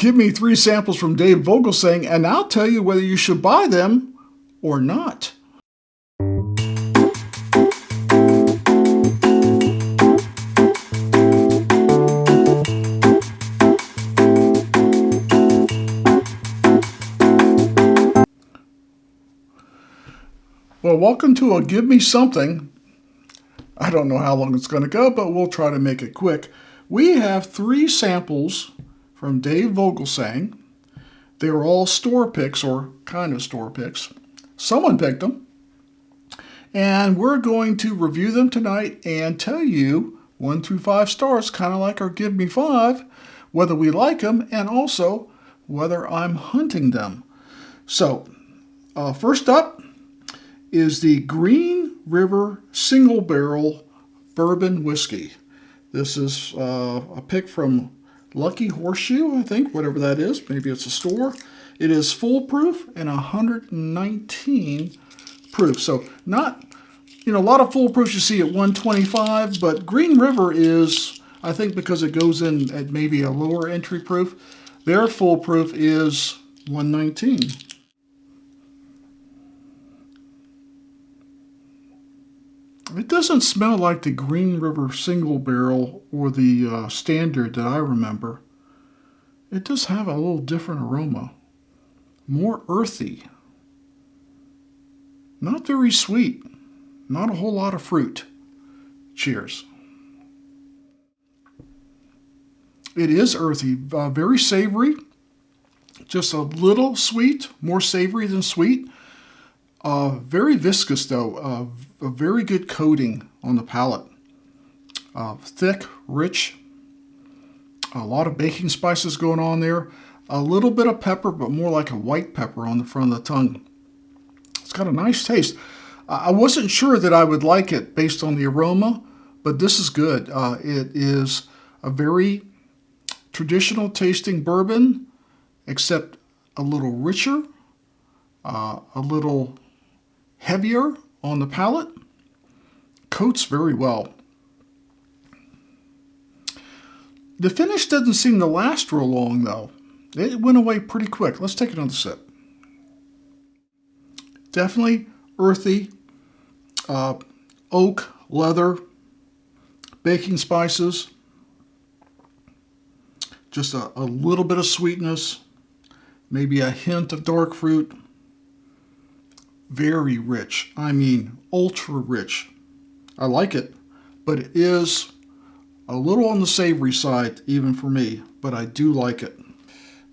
Give me 3 samples from Dave Vogelsang, and I'll tell you whether you should buy them or not. Well, welcome to a Give Me Something. I don't know how long it's going to go, but we'll try to make it quick. We have 3 samples from Dave Vogelsang. They were all store picks, or kind of store picks. Someone picked them. And we're going to review them tonight and tell you 1 through 5 stars, kind of like our Give Me 5, whether we like them and also whether I'm hunting them. So, first up is the Green River Single Barrel Bourbon Whiskey. This is a pick from Lucky Horseshoe, I think, whatever that is. Maybe it's a store. It is full proof and 119 proof. So not, a lot of full proofs you see at 125, but Green River is, I think because it goes in at maybe a lower entry proof, their full proof is 119. It doesn't smell like the Green River Single Barrel or the Standard that I remember. It does have a little different aroma. More earthy. Not very sweet. Not a whole lot of fruit. Cheers. It is earthy, very savory. Just a little sweet, more savory than sweet. Very viscous though, a very good coating on the palate. Thick, rich, a lot of baking spices going on there. A little bit of pepper, but more like a white pepper on the front of the tongue. It's got a nice taste. I wasn't sure that I would like it based on the aroma, but this is good. It is a very traditional tasting bourbon, except a little richer, a little heavier on the palate. Coats very well. The finish doesn't seem to last real long though. It went away pretty quick. Let's take another sip. Definitely earthy, oak, leather, baking spices, just a little bit of sweetness, maybe a hint of dark fruit. Very rich. I mean, ultra rich. I like it, but it is a little on the savory side, even for me, but I do like it.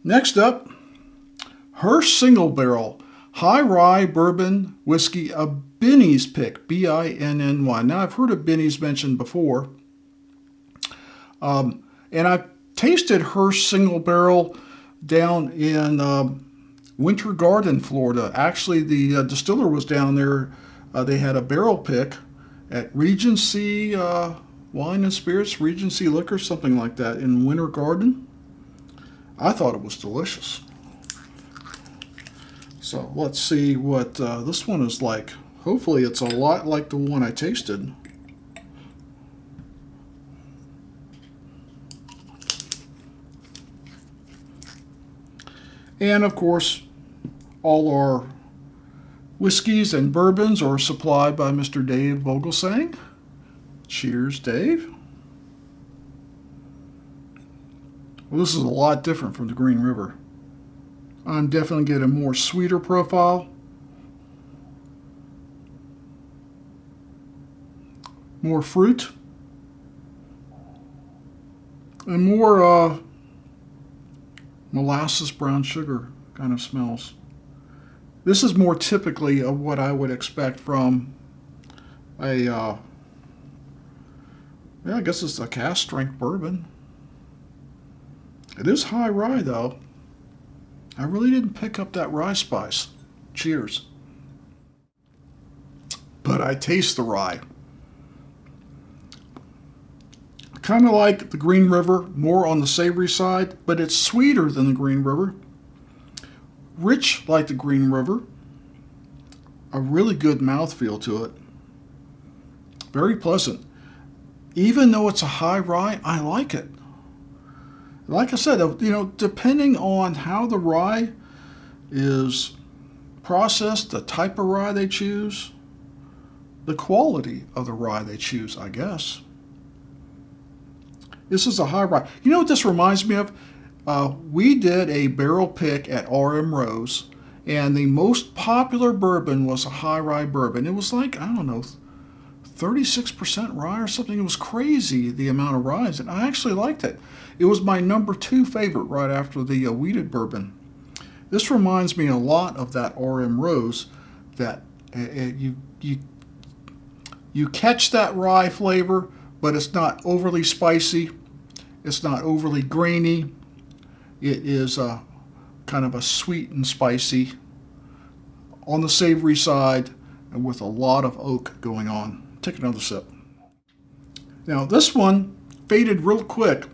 Next up, Hirsch Single Barrel High Rye Bourbon Whiskey, a Binny's pick, B-I-N-N-Y. Now, I've heard of Binny's mentioned before, and I've tasted Hirsch Single Barrel down in Winter Garden, Florida. Actually, the distiller was down there. They had a barrel pick at Regency Wine and Spirits, Regency Liquor, something like that, in Winter Garden. I thought it was delicious. So let's see what this one is like. Hopefully it's a lot like the one I tasted. And of course, all our whiskeys and bourbons are supplied by Mr. Dave Vogelsang. Cheers, Dave. Well, this is a lot different from the Green River. I'm definitely getting a more sweeter profile. More fruit. And more molasses brown sugar kind of smells. This is more typically of what I would expect from a, yeah, I guess it's a cask strength bourbon. It is high rye though. I really didn't pick up that rye spice. Cheers. But I taste the rye. Kind of like the Green River, more on the savory side, but it's sweeter than the Green River. Rich like the Green River. A really good mouthfeel to it. Very pleasant. Even though it's a high rye, I like it. Like I said, you know, depending on how the rye is processed, the type of rye they choose, the quality of the rye they choose, I guess. This is a high rye. You know what this reminds me of? We did a barrel pick at RM Rose, and the most popular bourbon was a high rye bourbon. It was like, I don't know, 36% rye or something. It was crazy, the amount of rye, and I actually liked it. It was my #2 favorite right after the wheated bourbon. This reminds me a lot of that RM Rose, that you catch that rye flavor, but it's not overly spicy. It's not overly grainy. It is kind of a sweet and spicy on the savory side, and with a lot of oak going on. Take another sip. Now this one faded real quick.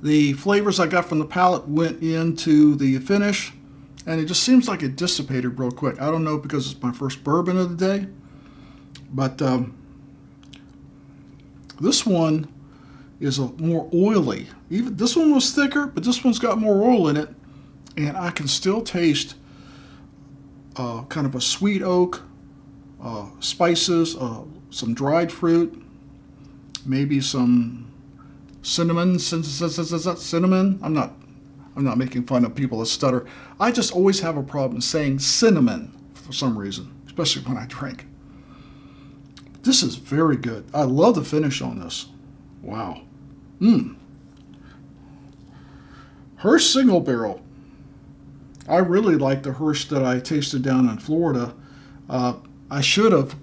The flavors I got from the palate went into the finish, and it just seems like it dissipated real quick. I don't know because it's my first bourbon of the day, but this one is more oily. Even this one was thicker, but this one's got more oil in it, and I can still taste kind of a sweet oak, spices, some dried fruit, maybe some cinnamon. Cinnamon. I'm not making fun of people that stutter. I just always have a problem saying cinnamon for some reason, especially when I drink. This is very good. I love the finish on this. Wow. Hirsch single barrel. I really like the Hirsch that I tasted down in Florida. I should have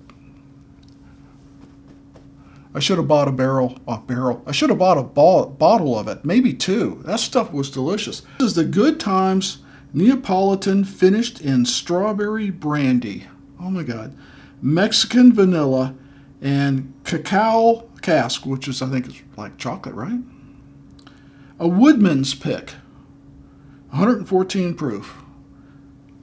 bought I should have bought a bottle of it, maybe 2. That stuff was delicious. This is the Good Times Neapolitan finished in strawberry brandy. Oh my God. Mexican vanilla and cacao cask, which is, I think, is like chocolate, right? A Woodman's Pick, 114 proof.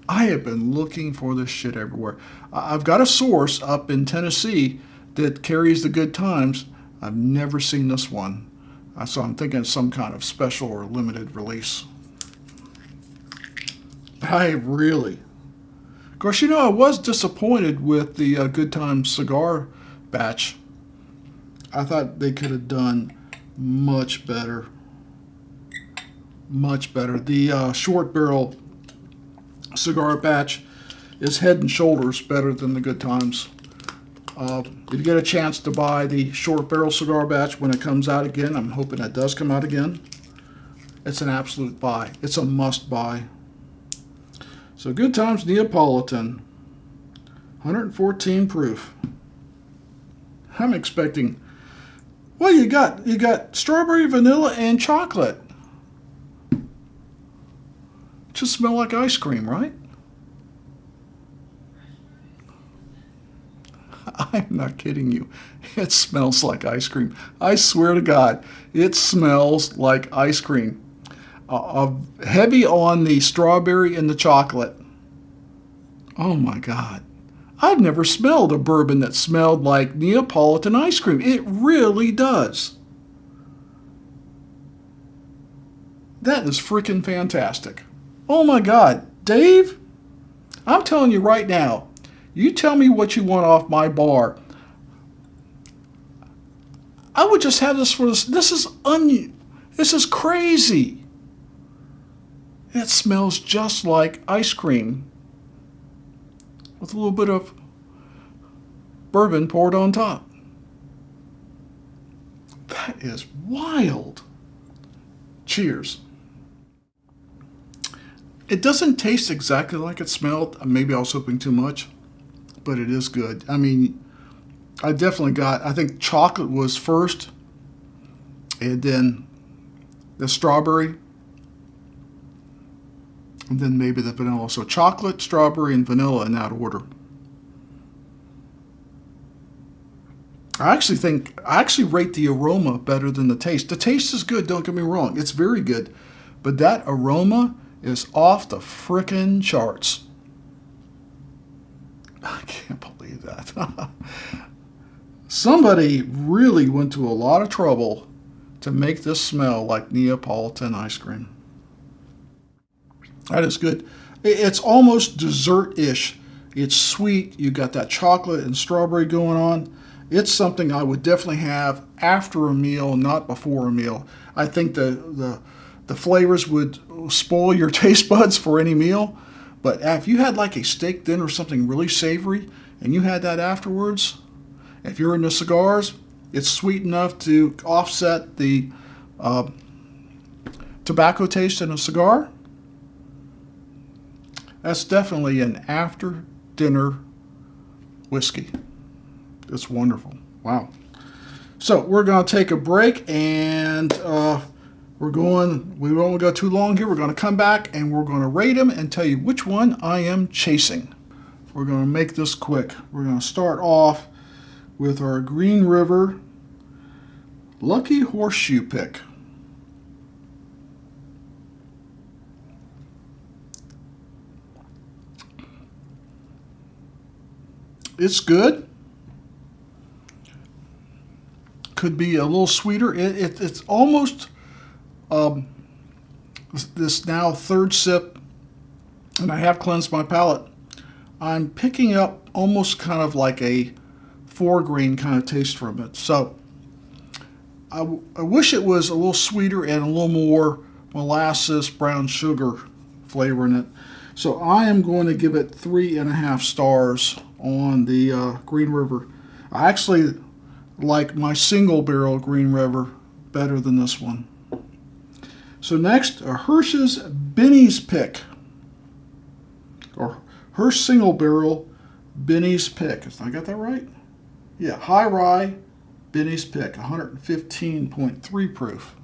I have been looking for this shit everywhere. I've got a source up in Tennessee that carries the Good Times. I've never seen this one. So I'm thinking some kind of special or limited release. Of course, you know, I was disappointed with the Good Times cigar batch. I thought they could have done much better. Much better. The short barrel cigar batch is head and shoulders better than the Good Times. If you get a chance to buy the short barrel cigar batch when it comes out again, I'm hoping it does come out again, it's an absolute buy. It's a must buy. So Good Times Neapolitan, 114 proof. I'm expecting, well, you got strawberry, vanilla, and chocolate. Just smell like ice cream, right? I'm not kidding you. It smells like ice cream. I swear to God, it smells like ice cream. Heavy on the strawberry and the chocolate. Oh my God. I've never smelled a bourbon that smelled like Neapolitan ice cream. It really does. That is freaking fantastic. Oh my God, Dave, I'm telling you right now, you tell me what you want off my bar. I would just have this for this. This is crazy. It smells just like ice cream with a little bit of bourbon poured on top. That is wild. Cheers. It doesn't taste exactly like it smelled. Maybe I was hoping too much, but it is good. I mean, I definitely got, I think chocolate was first, and then the strawberry, and then maybe the vanilla. So chocolate, strawberry, and vanilla in that order. I actually rate the aroma better than the taste. The taste is good, don't get me wrong. It's very good. But that aroma is off the frickin' charts. I can't believe that. Somebody really went to a lot of trouble to make this smell like Neapolitan ice cream. That is good. It's almost dessert-ish. It's sweet. You got that chocolate and strawberry going on. It's something I would definitely have after a meal, not before a meal. I think the flavors would spoil your taste buds for any meal. But if you had like a steak dinner or something really savory and you had that afterwards, if you're into cigars, it's sweet enough to offset the tobacco taste in a cigar. That's definitely an after-dinner whiskey. It's wonderful. Wow. So we're going to take a break, and we won't go too long here. We're going to come back, and we're going to rate them and tell you which one I am chasing. We're going to make this quick. We're going to start off with our Green River Lucky Horseshoe Pick. It's good. Could be a little sweeter. It's almost this now third sip, and I have cleansed my palate. I'm picking up almost kind of like a 4-grain kind of taste from it. So I wish it was a little sweeter and a little more molasses, brown sugar flavor in it. So I am going to give it 3.5 stars on the Green River. I actually like my single barrel Green River better than this one. So next, a Hirsch's Benny's Pick, or Hirsch single barrel Benny's Pick. I got that right? Yeah, high rye Benny's Pick, 115.3 proof.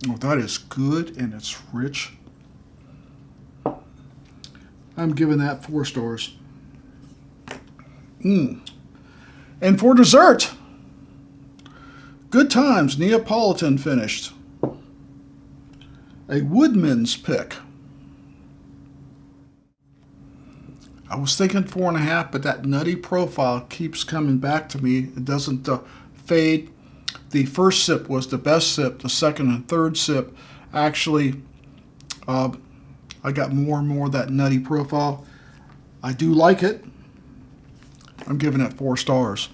Oh, that is good, and it's rich. I'm giving that 4 stars. And for dessert, Good Times Neapolitan finished. A Woodman's Pick. I was thinking 4.5, but that nutty profile keeps coming back to me. It doesn't fade. The first sip was the best sip. The second and third sip, actually, I got more and more of that nutty profile. I do like it. I'm giving it 4 stars.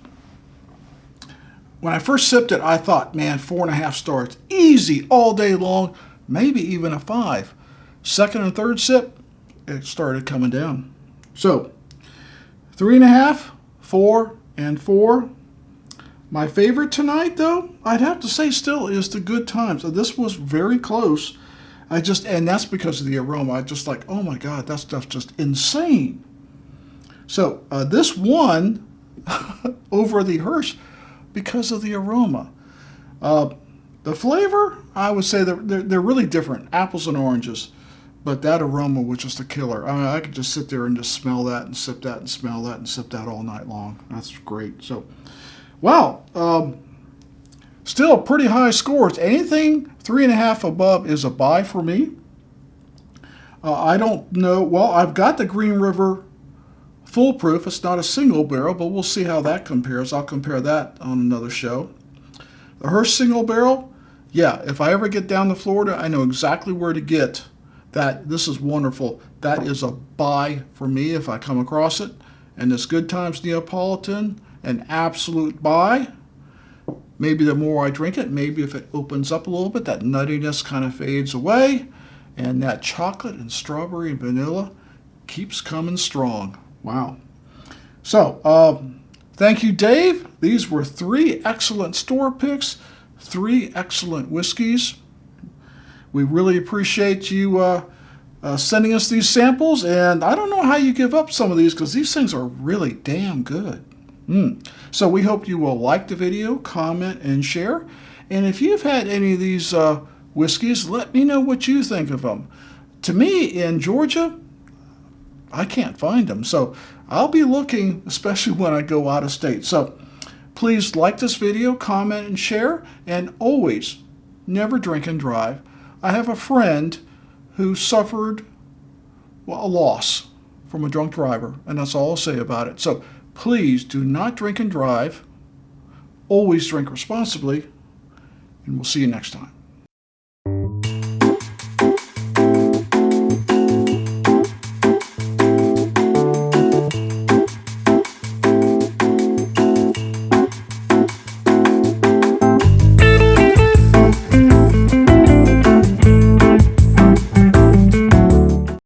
When I first sipped it, I thought, man, 4.5 stars. Easy, all day long, maybe even a 5. Second and third sip, it started coming down. So, 3.5, 4, and 4. My favorite tonight, though, I'd have to say still is the Good Times. This was very close. And that's because of the aroma. I just like, oh my God, that stuff's just insane. So this won over the Hirsch because of the aroma. The flavor, I would say they're really different, apples and oranges. But that aroma was just a killer. I mean, I could just sit there and just smell that and sip that and smell that and sip that all night long. That's great. So, wow. Still pretty high scores. Anything 3.5 above is a buy for me. I don't know. Well, I've got the Green River Foolproof. It's not a single barrel, but we'll see how that compares. I'll compare that on another show. The Hirsch single barrel, yeah, if I ever get down to Florida, I know exactly where to get that. This is wonderful. That is a buy for me if I come across it. And this Good Times Neapolitan, an absolute buy. Maybe the more I drink it, maybe if it opens up a little bit, that nuttiness kind of fades away. And that chocolate and strawberry and vanilla keeps coming strong. Wow. So, thank you, Dave. These were 3 excellent store picks, 3 excellent whiskeys. We really appreciate you sending us these samples. And I don't know how you give up some of these because these things are really damn good. So we hope you will like the video, comment, and share. And if you've had any of these whiskeys, let me know what you think of them. To me, in Georgia, I can't find them. So I'll be looking, especially when I go out of state. So please like this video, comment, and share. And always, never drink and drive. I have a friend who suffered a loss from a drunk driver, and that's all I'll say about it. So please do not drink and drive. Always drink responsibly, and we'll see you next time.